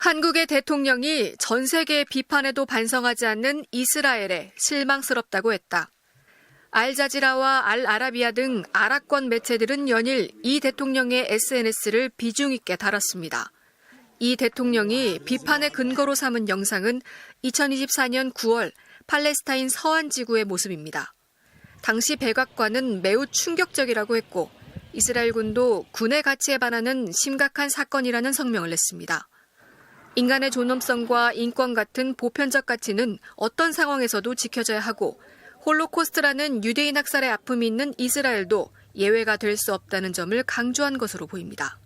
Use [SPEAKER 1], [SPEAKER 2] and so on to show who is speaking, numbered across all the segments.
[SPEAKER 1] 한국의 대통령이 전 세계의 비판에도 반성하지 않는 이스라엘에 실망스럽다고 했다. 알자지라와 알아라비아 등 아랍권 매체들은 연일 이 대통령의 SNS를 비중 있게 달았습니다. 이 대통령이 비판의 근거로 삼은 영상은 2024년 9월 팔레스타인 서안 지구의 모습입니다. 당시 백악관은 매우 충격적이라고 했고 이스라엘군도 군의 가치에 반하는 심각한 사건이라는 성명을 냈습니다. 인간의 존엄성과 인권 같은 보편적 가치는 어떤 상황에서도 지켜져야 하고 홀로코스트라는 유대인 학살의 아픔이 있는 이스라엘도 예외가 될 수 없다는 점을 강조한 것으로 보입니다.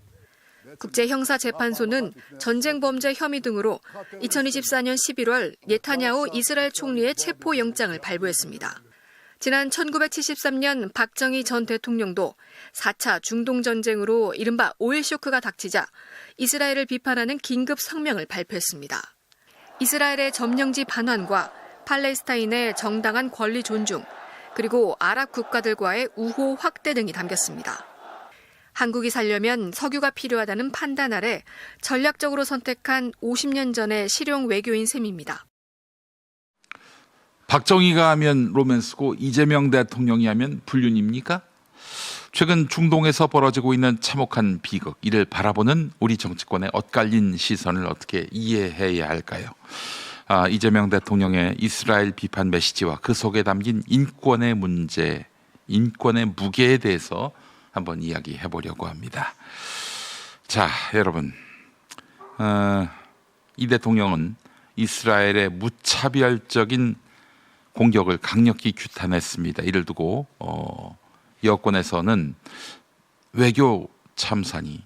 [SPEAKER 1] 국제형사재판소는 전쟁 범죄 혐의 등으로 2024년 11월 네타냐후 이스라엘 총리의 체포영장을 발부했습니다. 지난 1973년 박정희 전 대통령도 4차 중동전쟁으로 이른바 오일 쇼크가 닥치자 이스라엘을 비판하는 긴급 성명을 발표했습니다. 이스라엘의 점령지 반환과 팔레스타인의 정당한 권리 존중, 그리고 아랍 국가들과의 우호 확대 등이 담겼습니다. 한국이 살려면 석유가 필요하다는 판단 아래 전략적으로 선택한 50년 전의 실용 외교인 셈입니다.
[SPEAKER 2] 박정희가 하면 로맨스고 이재명 대통령이 하면 불륜입니까? 최근 중동에서 벌어지고 있는 참혹한 비극, 이를 바라보는 우리 정치권의 엇갈린 시선을 어떻게 이해해야 할까요? 이재명 대통령의 이스라엘 비판 메시지와 그 속에 담긴 인권의 문제, 인권의 무게에 대해서 한번 이야기해 보려고 합니다. 자, 여러분, 이 대통령은 이스라엘의 무차별적인 공격을 강력히 규탄했습니다. 이를 두고 여권에서는 외교 참사니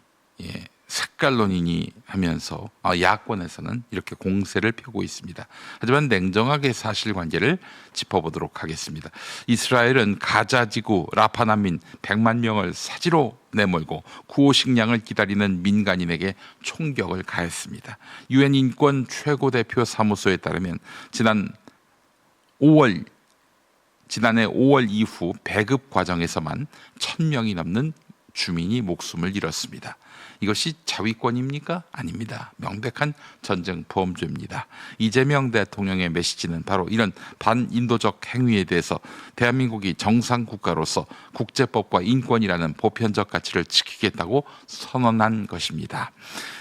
[SPEAKER 2] 색깔론이니 하면서 야권에서는 이렇게 공세를 펴고 있습니다. 하지만 냉정하게 사실관계를 짚어보도록 하겠습니다. 이스라엘은 가자지구 라파 난민 100만 명을 사지로 내몰고 구호 식량을 기다리는 민간인에게 총격을 가했습니다. 유엔 인권 최고대표 사무소에 따르면 지난해 5월 이후 배급 과정에서만 1000명이 넘는 주민이 목숨을 잃었습니다. 이것이 자위권입니까? 아닙니다. 명백한 전쟁 범죄입니다. 이재명 대통령의 메시지는 바로 이런 반인도적 행위에 대해서 대한민국이 정상국가로서 국제법과 인권이라는 보편적 가치를 지키겠다고 선언한 것입니다.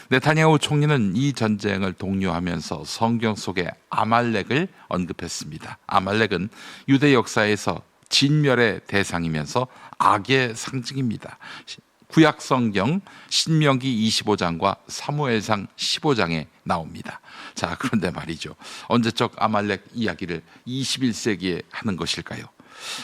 [SPEAKER 2] 네타냐후 총리는 이 전쟁을 독려하면서 성경 속의 아말렉을 언급했습니다. 아말렉은 유대 역사에서 진멸의 대상이면서 악의 상징입니다. 구약 성경 신명기 25장과 사무엘상 15장에 나옵니다. 자, 그런데 말이죠. 언제적 아말렉 이야기를 21세기에 하는 것일까요?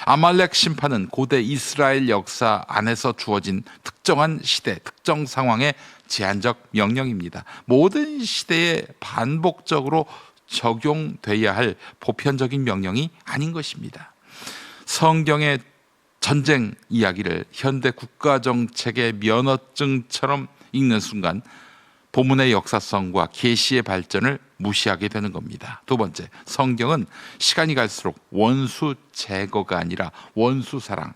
[SPEAKER 2] 아말렉 심판은 고대 이스라엘 역사 안에서 주어진 특정한 시대, 특정 상황의 제한적 명령입니다. 모든 시대에 반복적으로 적용돼야 할 보편적인 명령이 아닌 것입니다. 성경의 전쟁 이야기를 현대 국가정책의 면허증처럼 읽는 순간 본문의 역사성과 계시의 발전을 무시하게 되는 겁니다. 두 번째, 성경은 시간이 갈수록 원수 제거가 아니라 원수 사랑,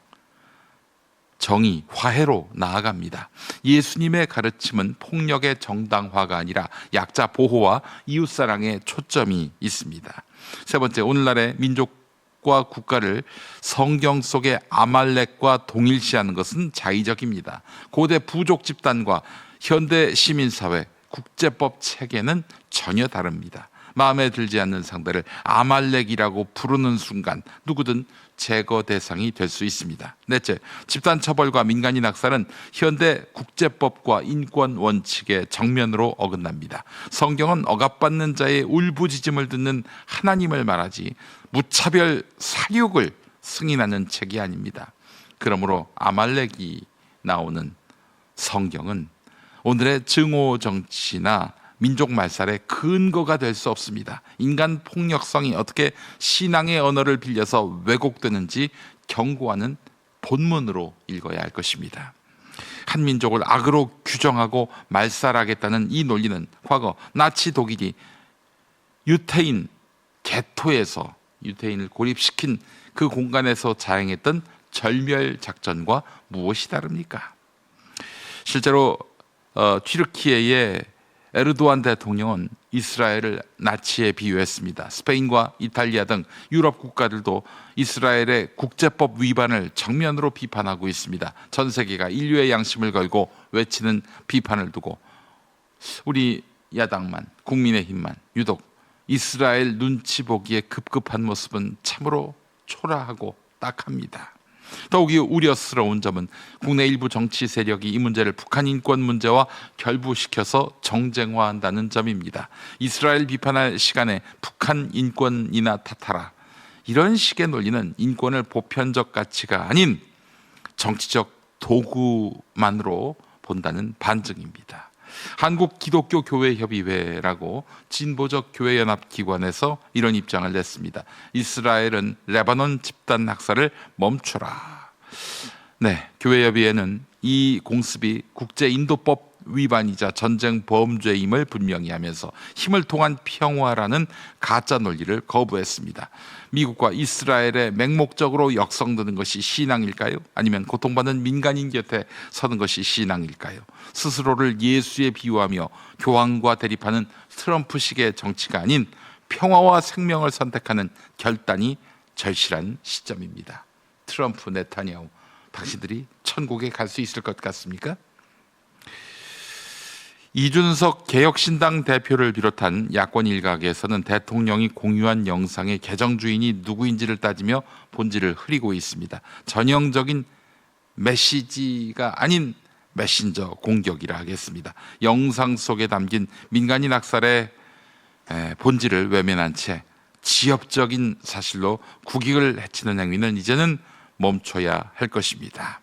[SPEAKER 2] 정의, 화해로 나아갑니다. 예수님의 가르침은 폭력의 정당화가 아니라 약자 보호와 이웃사랑에 초점이 있습니다. 세 번째, 오늘날의 민족과 국가를 성경 속의 아말렉과 동일시하는 것은 자의적입니다. 고대 부족 집단과 현대 시민사회, 국제법 체계는 전혀 다릅니다. 마음에 들지 않는 상대를 아말렉이라고 부르는 순간 누구든 제거 대상이 될 수 있습니다. 넷째, 집단 처벌과 민간인 학살은 현대 국제법과 인권 원칙에 정면으로 어긋납니다. 성경은 억압받는 자의 울부짖음을 듣는 하나님을 말하지 무차별 사육을 승인하는 책이 아닙니다. 그러므로 아말렉이 나오는 성경은 오늘의 증오 정치나 민족 말살의 근거가 될 수 없습니다. 인간 폭력성이 어떻게 신앙의 언어를 빌려서 왜곡되는지 경고하는 본문으로 읽어야 할 것입니다. 한 민족을 악으로 규정하고 말살하겠다는 이 논리는 과거 나치 독일이 유태인 개토에서 유태인을 고립시킨 그 공간에서 자행했던 절멸 작전과 무엇이 다릅니까? 실제로 튀르키예의 에르도안 대통령은 이스라엘을 나치에 비유했습니다. 스페인과 이탈리아 등 유럽 국가들도 이스라엘의 국제법 위반을 정면으로 비판하고 있습니다. 전 세계가 인류의 양심을 걸고 외치는 비판을 두고 우리 야당만, 국민의힘만 유독 이스라엘 눈치 보기에 급급한 모습은 참으로 초라하고 딱합니다. 더욱이 우려스러운 점은 국내 일부 정치 세력이 이 문제를 북한 인권 문제와 결부시켜서 정쟁화한다는 점입니다. 이스라엘 비판할 시간에 북한 인권이나 탓하라. 이런 식의 논리는 인권을 보편적 가치가 아닌 정치적 도구만으로 본다는 반증입니다. 한국기독교교회협의회라고 진보적 교회연합기관에서 이런 입장을 냈습니다. 이스라엘은 레바논 집단 학살을 멈춰라. 네, 교회협의회는 이 공습이 국제인도법 위반이자 전쟁 범죄임을 분명히 하면서 힘을 통한 평화라는 가짜 논리를 거부했습니다. 미국과 이스라엘에 맹목적으로 역성드는 것이 신앙일까요? 아니면 고통받는 민간인 곁에 서는 것이 신앙일까요? 스스로를 예수에 비유하며 교황과 대립하는 트럼프식의 정치가 아닌 평화와 생명을 선택하는 결단이 절실한 시점입니다. 트럼프, 네타냐후, 당신들이 천국에 갈 수 있을 것 같습니까? 이준석 개혁신당 대표를 비롯한 야권 일각에서는 대통령이 공유한 영상의 계정 주인이 누구인지를 따지며 본질을 흐리고 있습니다. 전형적인 메시지가 아닌 메신저 공격이라 하겠습니다. 영상 속에 담긴 민간인 학살의 본질을 외면한 채 지엽적인 사실로 국익을 해치는 행위는 이제는 멈춰야 할 것입니다.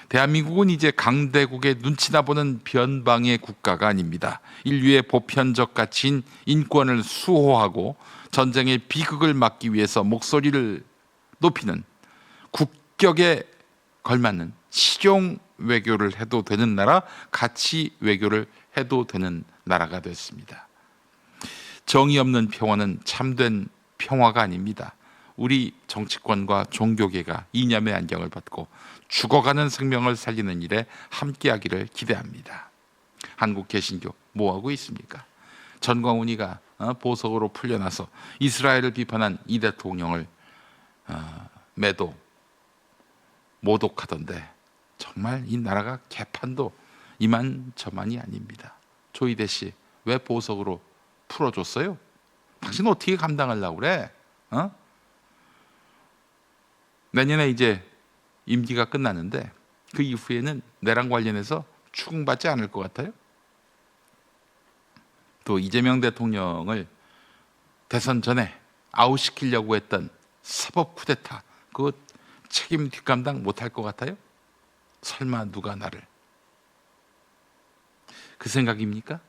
[SPEAKER 2] 대한민국은 이제 강대국의 눈치나 보는 변방의 국가가 아닙니다. 인류의 보편적 가치인 인권을 수호하고 전쟁의 비극을 막기 위해서 목소리를 높이는 국격에 걸맞는 실용 외교를 해도 되는 나라, 가치 외교를 해도 되는 나라가 됐습니다. 정의 없는 평화는 참된 평화가 아닙니다. 우리 정치권과 종교계가 이념의 안경을 벗고 죽어가는 생명을 살리는 일에 함께하기를 기대합니다. 한국 개신교 뭐하고 있습니까? 전광훈이가 보석으로 풀려나서 이스라엘을 비판한 이 대통령을 매도, 모독하던데 정말 이 나라가 개판도 이만저만이 아닙니다. 조이대 씨 왜 보석으로 풀어줬어요? 당신 어떻게 감당하려고 그래? 내년에 이제 임기가 끝나는데 그 이후에는 내랑 관련해서 추궁받지 않을 것 같아요? 또 이재명 대통령을 대선 전에 아웃시키려고 했던 사법 쿠데타 그 책임 뒷감당 못할 것 같아요? 설마 누가 나를 그 생각입니까?